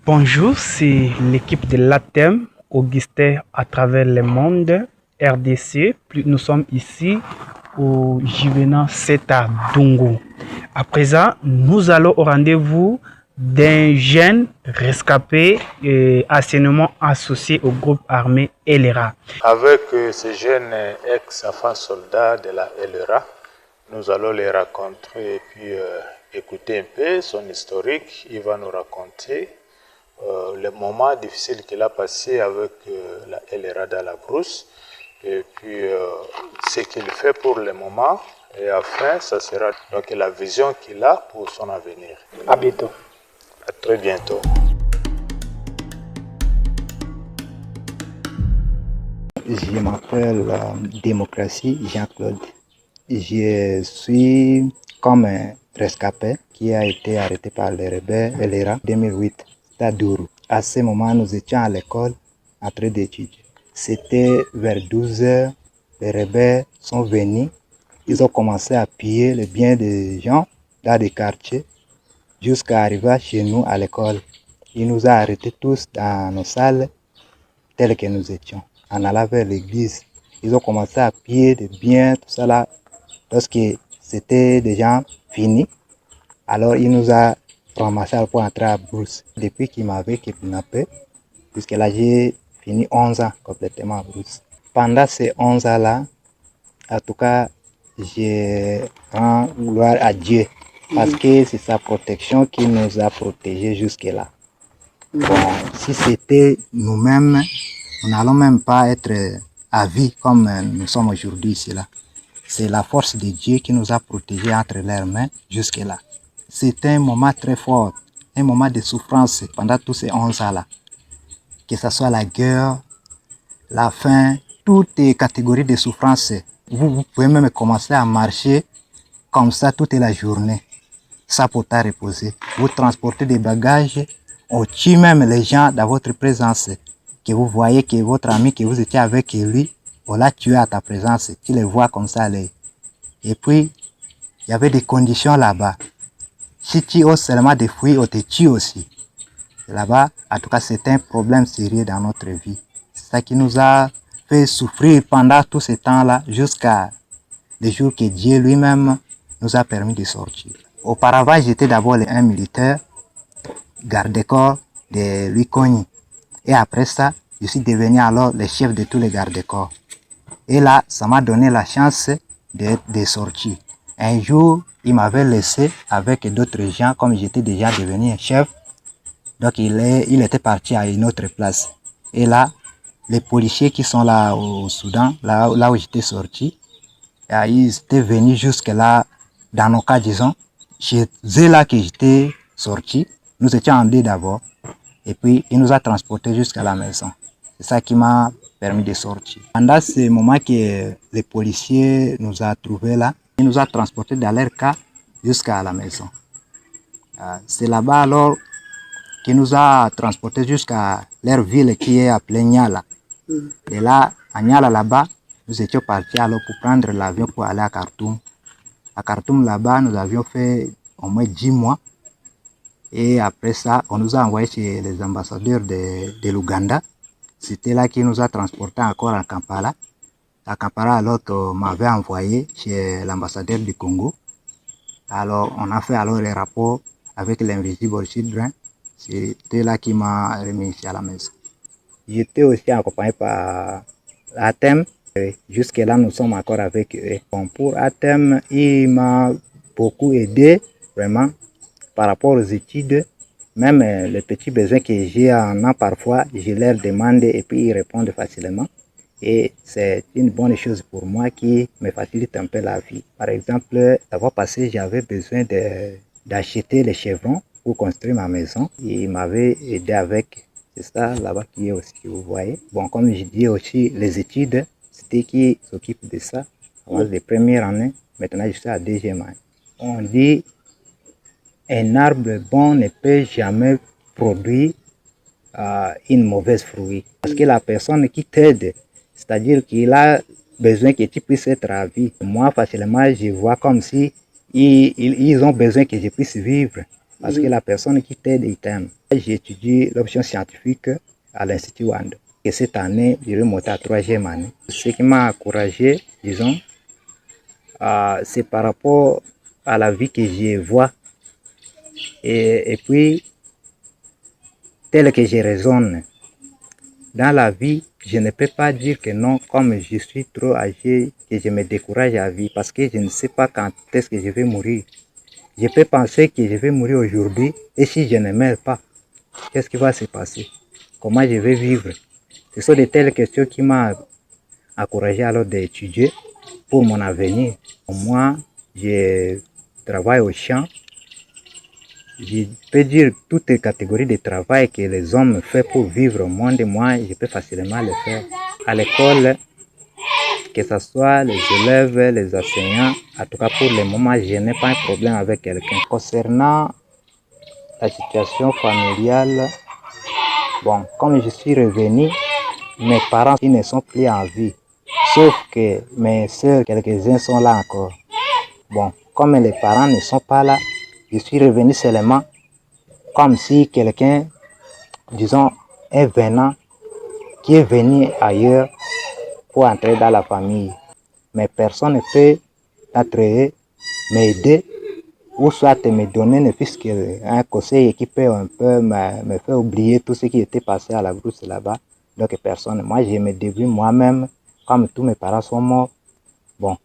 Bonjour, c'est l'équipe de l'ATEM, Augustin à travers le monde, RDC. Nous sommes ici au Jivena 7 à Dungu. À présent, nous allons au rendez-vous d'un jeune rescapé et anciennement associé au groupe armé LRA. Avec ces jeunes ex-enfants soldats de la LRA, nous allons les rencontrer et puis écouter un peu son historique. Il va nous raconter les moments difficiles qu'il a passé avec la LRA dans la brousse et puis ce qu'il fait pour le moment. Et enfin, ça sera donc la vision qu'il a pour son avenir. À bientôt. À très bientôt. Je m'appelle Démocratie Jean-Claude. Je suis comme un rescapé qui a été arrêté par les rebelles LRA 2008 à Dourou. À ce moment, nous étions à l'école en train d'étudier. C'était vers 12 heures, les rebelles sont venus. Ils ont commencé à piller les biens des gens dans des quartiers jusqu'à arriver chez nous à l'école. Ils nous ont arrêtés tous dans nos salles telles que nous étions. En allant vers l'église, ils ont commencé à piller des biens, tout ça là. Lorsque c'était déjà fini, alors il nous a ramassé pour entrer à Brousse. Depuis qu'il m'avait kidnappé, puisque là j'ai fini 11 ans complètement à Brousse. Pendant ces 11 ans là, en tout cas, je rends gloire à Dieu parce que c'est sa protection qui nous a protégés jusque-là. Bon, si c'était nous-mêmes, nous n'allons même pas être à vie comme nous sommes aujourd'hui ici là. C'est la force de Dieu qui nous a protégés entre leurs mains jusque-là. C'était un moment très fort, un moment de souffrance pendant tous ces 11 ans là. Que ce soit la guerre, la faim, toutes les catégories de souffrance. Vous pouvez même commencer à marcher comme ça toute la journée, sans pourtant reposer. Vous transportez des bagages, on tue même les gens dans votre présence. Que vous voyez que votre ami, que vous étiez avec lui, on l'a tué à ta présence. Tu les vois comme ça aller. Et puis, il y avait des conditions là-bas. Si tu oses seulement de fuir, on te tue aussi. Là-bas, en tout cas, c'est un problème sérieux dans notre vie. C'est ça qui nous a fait souffrir pendant tout ce temps-là, jusqu'à le jour que Dieu lui-même nous a permis de sortir. Auparavant, j'étais d'abord un militaire, garde-corps de Luikoni. Et après ça, je suis devenu alors le chef de tous les gardes-corps. Et là, ça m'a donné la chance de sortir. Un jour, il m'avait laissé avec d'autres gens, comme j'étais déjà devenu un chef. Donc, il était parti à une autre place. Et là, les policiers qui sont là au Soudan, là où j'étais sorti, ils étaient venus jusque là, dans nos cas, disons. C'est là que j'étais sorti. Nous étions en deux d'abord. Et puis, il nous a transportés jusqu'à la maison. C'est ça qui m'a permis de sortir. Pendant ce moment que les policiers nous ont trouvés là, ils nous ont transportés dans leur cas jusqu'à la maison. C'est là-bas alors qu'ils nous a transportés jusqu'à leur ville qui est appelée Niala. Et là, à Niala là-bas, nous étions partis alors pour prendre l'avion pour aller à Khartoum. À Khartoum là-bas, nous avions fait au moins 10 mois. Et après ça, on nous a envoyés chez les ambassadeurs de l'Ouganda. C'était là qu'ils nous a transportés encore à Kampala. À Kampala, alors qu'on m'avait envoyé chez l'ambassadeur du Congo. Alors, on a fait alors les rapports avec l'Invisible Children. C'était là qu'il m'a remis ici à la maison. J'étais aussi accompagné par ATEM. Jusque-là, nous sommes encore avec eux. Bon, pour ATEM, il m'a beaucoup aidé, vraiment. Par rapport aux études, même les petits besoins que j'ai en a parfois, je leur demande et puis ils répondent facilement. Et c'est une bonne chose pour moi qui me facilite un peu la vie. Par exemple, la fois passée, j'avais besoin d'acheter les chevrons pour construire ma maison. Il m'avait aidé avec, c'est ça là-bas qui est aussi, vous voyez. Bon, comme je dis aussi, les études, c'était qui s'occupe de ça. Avant les premières années, maintenant je suis à deuxième année. On dit un arbre bon ne peut jamais produire une mauvaise fruit. Parce que la personne qui t'aide, c'est-à-dire qu'il a besoin que tu puisses être à vie. Moi, facilement, je vois comme si ils ont besoin que je puisse vivre. Parce que la personne qui t'aide, il t'aime. J'étudie l'option scientifique à l'Institut Wando. Et cette année, je vais monter à 3e année. Ce qui m'a encouragé, disons, c'est par rapport à la vie que je vois. Et puis, tel que je raisonne. Dans la vie, je ne peux pas dire que non, comme je suis trop âgé, que je me décourage à vie parce que je ne sais pas quand est-ce que je vais mourir. Je peux penser que je vais mourir aujourd'hui et si je ne meurs pas, qu'est-ce qui va se passer? Comment je vais vivre? Ce sont de telles questions qui m'ont encouragé alors d'étudier pour mon avenir. Moi, je travaille au champ. Je peux dire toutes les catégories de travail que les hommes font pour vivre au monde. Moi, je peux facilement le faire. À l'école, que ce soit les élèves, les enseignants, en tout cas pour le moment, je n'ai pas un problème avec quelqu'un. Concernant la situation familiale, bon, comme je suis revenu, mes parents ils ne sont plus en vie. Sauf que mes soeurs, quelques-uns sont là encore. Bon, comme les parents ne sont pas là, je suis revenu seulement comme si quelqu'un, disons, un venant qui est venu ailleurs pour entrer dans la famille. Mais personne ne peut entrer, m'aider ou soit me donner ne fût-ce qu'un conseil qui peut un peu me faire oublier tout ce qui était passé à la brousse là-bas. Donc personne. Moi, je me débrouille moi-même, comme tous mes parents sont morts. Bon,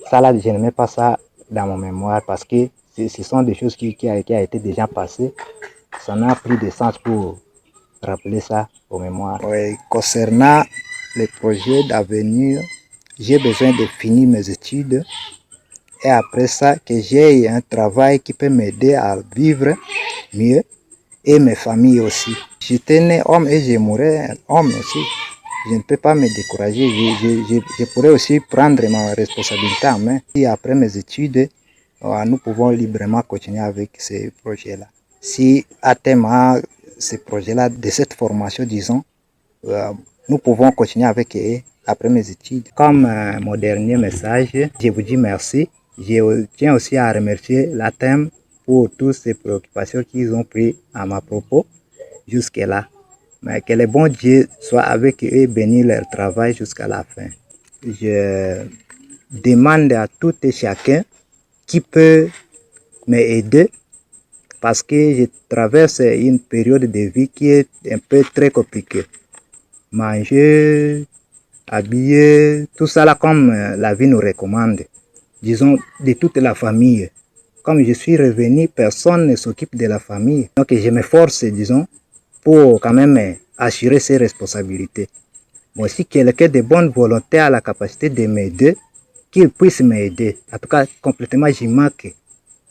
ça là, je ne mets pas ça dans mon mémoire parce que ce sont des choses qui a été déjà passées. Ça n'a plus de sens pour rappeler ça aux mémoires. Oui, concernant les projets d'avenir, j'ai besoin de finir mes études et après ça, que j'ai un travail qui peut m'aider à vivre mieux et mes familles aussi. J'étais né homme et je mourrai homme aussi. Je ne peux pas me décourager. Je pourrais aussi prendre ma responsabilité en main. Et après mes études, nous pouvons librement continuer avec ces projets-là. Si à terme ces projets-là, de cette formation, disons, nous pouvons continuer avec eux après mes études. Comme mon dernier message, je vous dis merci. Je tiens aussi à remercier l'ATEM pour toutes ces préoccupations qu'ils ont prises à ma propos jusque-là. Mais que le bon Dieu soit avec eux et bénisse leur travail jusqu'à la fin. Je demande à tout et chacun qui peut m'aider parce que je traverse une période de vie qui est un peu très compliquée. Manger, habiller, tout ça là comme la vie nous recommande. Disons de toute la famille. Comme je suis revenu, personne ne s'occupe de la famille. Donc je m'efforce, disons, pour quand même assurer ses responsabilités. Bon, si quelqu'un de bonne volonté a la capacité de m'aider, qu'il puisse m'aider. En tout cas, complètement, j'y manque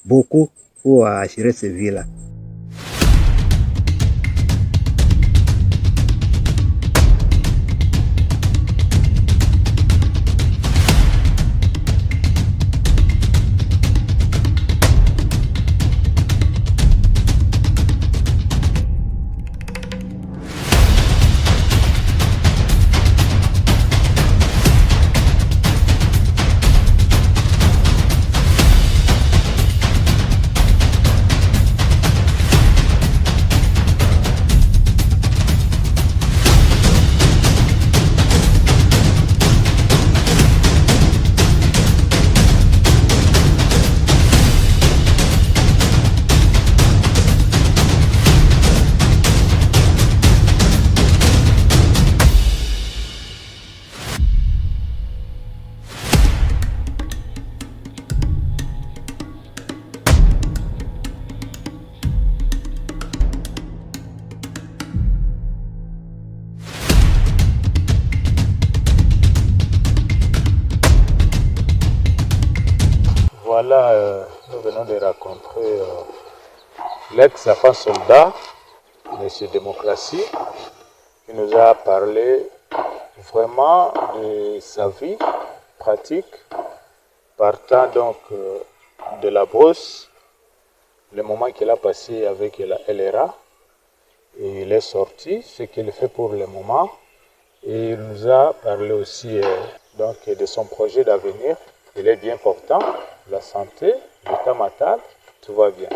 beaucoup pour assurer cette vie-là. Voilà, nous venons de rencontrer l'ex-enfant soldat, M. Démocratie, qui nous a parlé vraiment de sa vie pratique, partant donc de la brousse, le moment qu'il a passé avec la LRA, et il est sorti, ce qu'il fait pour le moment, et il nous a parlé aussi donc, de son projet d'avenir. Il est bien portant, la santé, l'état mental, tout va bien.